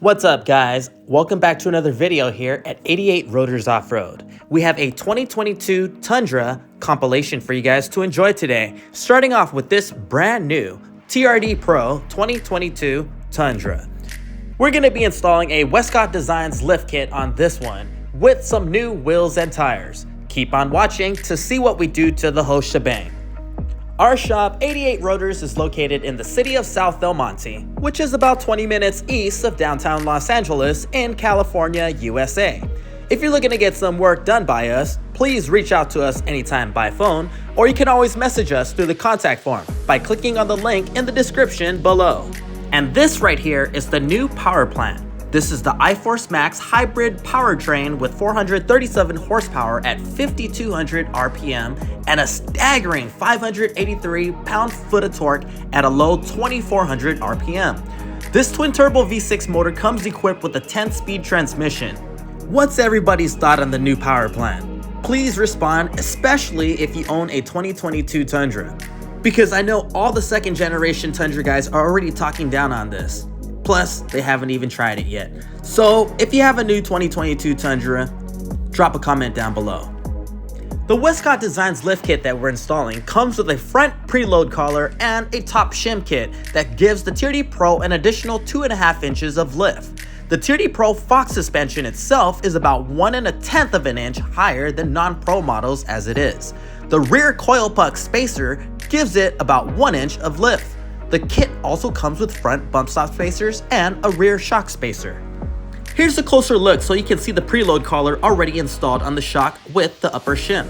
What's up, guys? Welcome back to another video here at 88 Rotors Off-Road. We have a 2022 Tundra compilation for you guys to enjoy today, starting off with this brand new TRD Pro 2022 Tundra. We're going to be installing a Westcott Designs Lift Kit on this one with some new wheels and tires. Keep on watching to see what we do to the whole shebang. Our shop, 88 Rotors, is located in the city of South El Monte, which is about 20 minutes east of downtown Los Angeles in California, USA. If you're looking to get some work done by us, please reach out to us anytime by phone, or you can always message us through the contact form by clicking on the link in the description below. And this right here is the new power plant. This is the iForce Max hybrid powertrain with 437 horsepower at 5,200 RPM and a staggering 583 pound-foot of torque at a low 2,400 RPM. This twin-turbo V6 motor comes equipped with a 10-speed transmission. What's everybody's thought on the new power plant? Please respond, especially if you own a 2022 Tundra, because I know all the second-generation Tundra guys are already talking down on this. Plus, they haven't even tried it yet. So, if you have a new 2022 Tundra, drop a comment down below. The Westcott Designs Lift Kit that we're installing comes with a front preload collar and a top shim kit that gives the TRD Pro an additional 2.5 inches of lift. The TRD Pro Fox suspension itself is about 1/10 of an inch higher than non-Pro models as it is. The rear coil puck spacer gives it about 1 inch of lift. The kit also comes with front bump stop spacers and a rear shock spacer. Here's a closer look so you can see the preload collar already installed on the shock with the upper shim.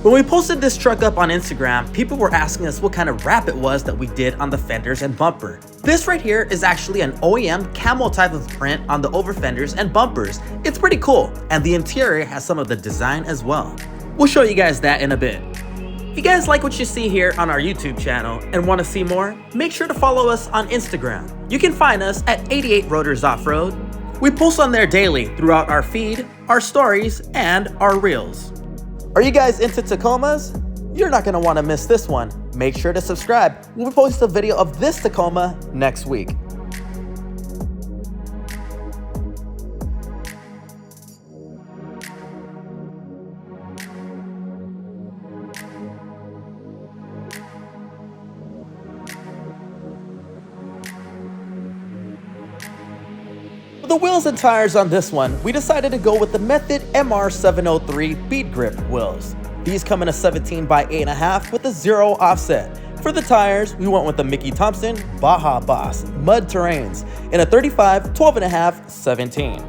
When we posted this truck up on Instagram, people were asking us what kind of wrap it was that we did on the fenders and bumper. This right here is actually an OEM camo type of print on the over fenders and bumpers. It's pretty cool, and the interior has some of the design as well. We'll show you guys that in a bit. If you guys like what you see here on our YouTube channel and want to see more, make sure to follow us on Instagram. You can find us at 88 Rotors Off-Road. We post on there daily throughout our feed, our stories, and our reels. Are you guys into Tacomas? You're not going to want to miss this one. Make sure to subscribe. We'll post a video of this Tacoma next week. For the wheels and tires on this one, we decided to go with the Method MR703 bead grip wheels. These come in a 17 by 8.5 with a 0 offset. For the tires, we went with the Mickey Thompson Baja Boss Mud Terrains in a 35, 12.5, 17.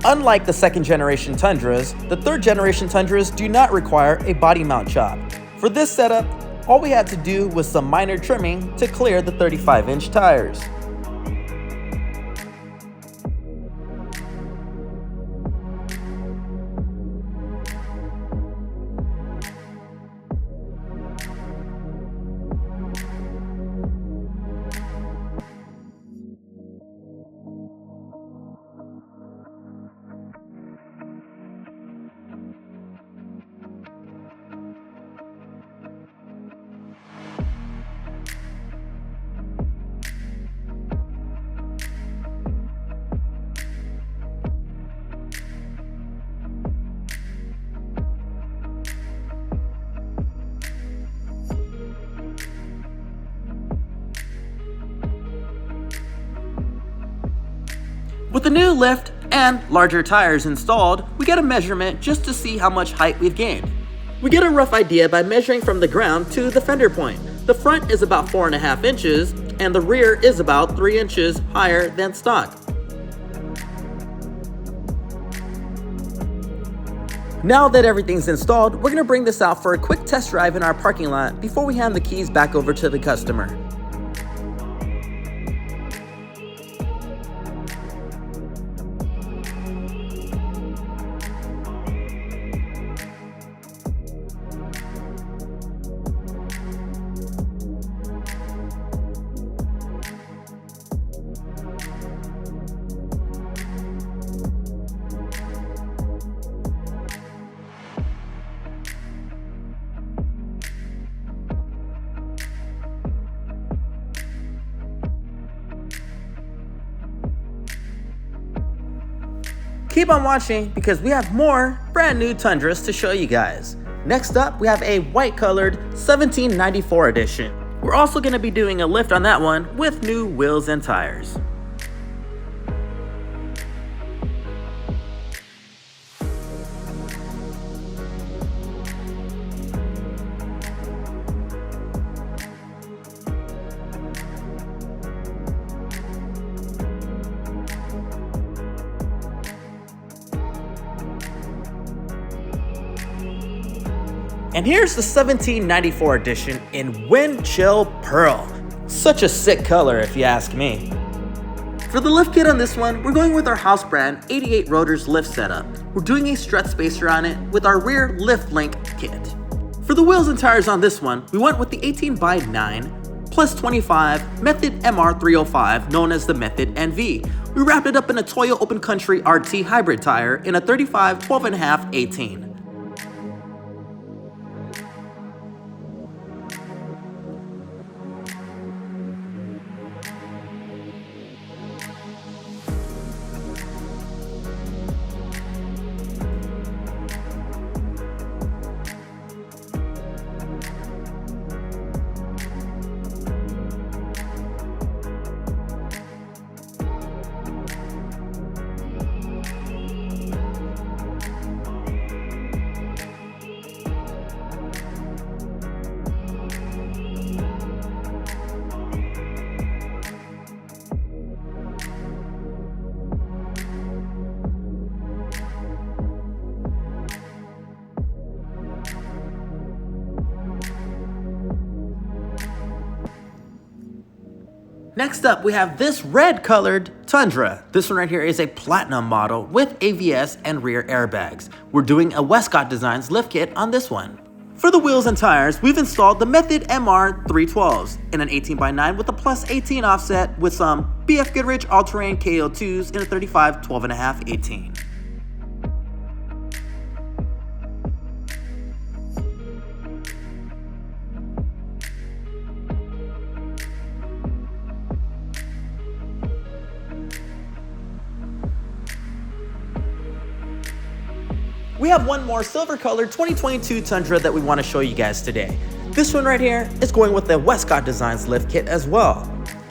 Unlike the second generation Tundras, the third generation Tundras do not require a body mount chop. For this setup, all we had to do was some minor trimming to clear the 35-inch tires. With the new lift and larger tires installed, we get a measurement just to see how much height we've gained. We get a rough idea by measuring from the ground to the fender point. The front is about 4.5 inches and the rear is about 3 inches higher than stock. Now that everything's installed, we're going to bring this out for a quick test drive in our parking lot before we hand the keys back over to the customer. keep on watching because we have more brand new Tundras to show you guys. Next up, we have a white colored 1794 edition. We're also going to be doing a lift on that one with new wheels and tires. And here's the 1794 edition in Wind Chill Pearl. Such a sick color if you ask me. For the lift kit on this one, we're going with our house brand 88 Rotors lift setup. We're doing a strut spacer on it with our rear lift link kit. For the wheels and tires on this one, we went with the 18x9 plus 25 Method MR305 known as the Method NV. We wrapped it up in a Toyo Open Country RT hybrid tire in a 35 12.5 18. Next up, we have this red colored Tundra. This one right here is a Platinum model with AVS and rear airbags. We're doing a Westcott Designs Lift Kit on this one. For the wheels and tires, we've installed the Method MR 312s in an 18x9 with a plus 18 offset with some BF Goodrich all-terrain KO2s in a 35 12.5 18. We have one more silver colored 2022 Tundra that we want to show you guys today. This one right here is going with the Westcott Designs Lift Kit as well.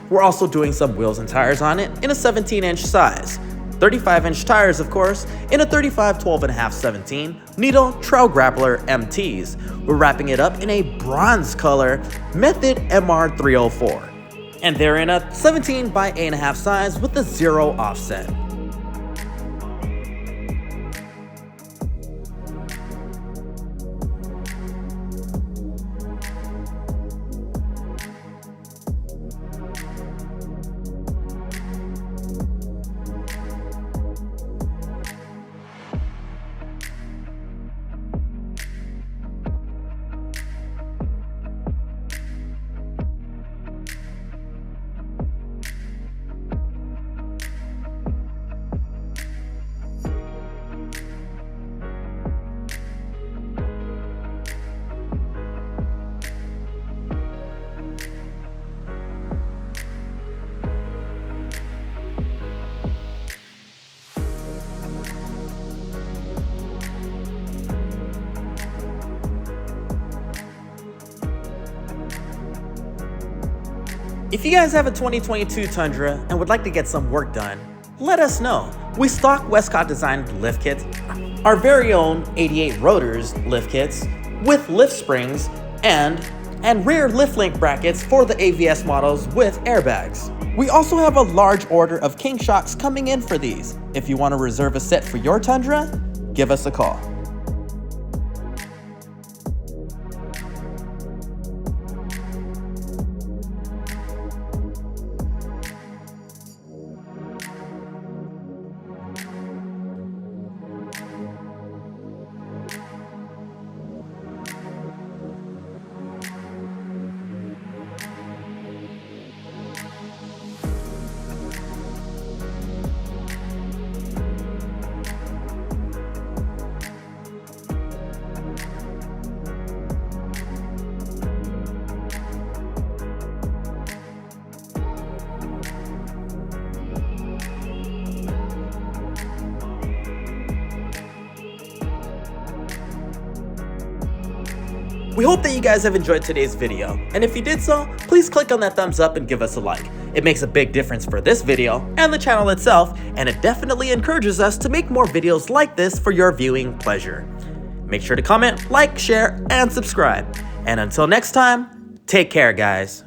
We're also doing some wheels and tires on it in a 17-inch size. 35-inch tires, of course, in a 35 12.5 17 needle trail grappler MTs. We're wrapping it up in a bronze color Method MR 304. And they're in a 17x8.5 size with a 0 offset. If you guys have a 2022 Tundra and would like to get some work done, let us know. We stock Westcott Design Lift Kits, our very own 88 Rotors lift kits with lift springs and rear lift link brackets for the AVS models with airbags. We also have a large order of king shocks coming in for these. If you want to reserve a set for your Tundra, give us a call. We hope that you guys have enjoyed today's video, and if you did so, please click on that thumbs up and give us a like. It makes a big difference for this video and the channel itself, and it definitely encourages us to make more videos like this for your viewing pleasure. Make sure to comment, like, share, and subscribe. And until next time, take care, guys.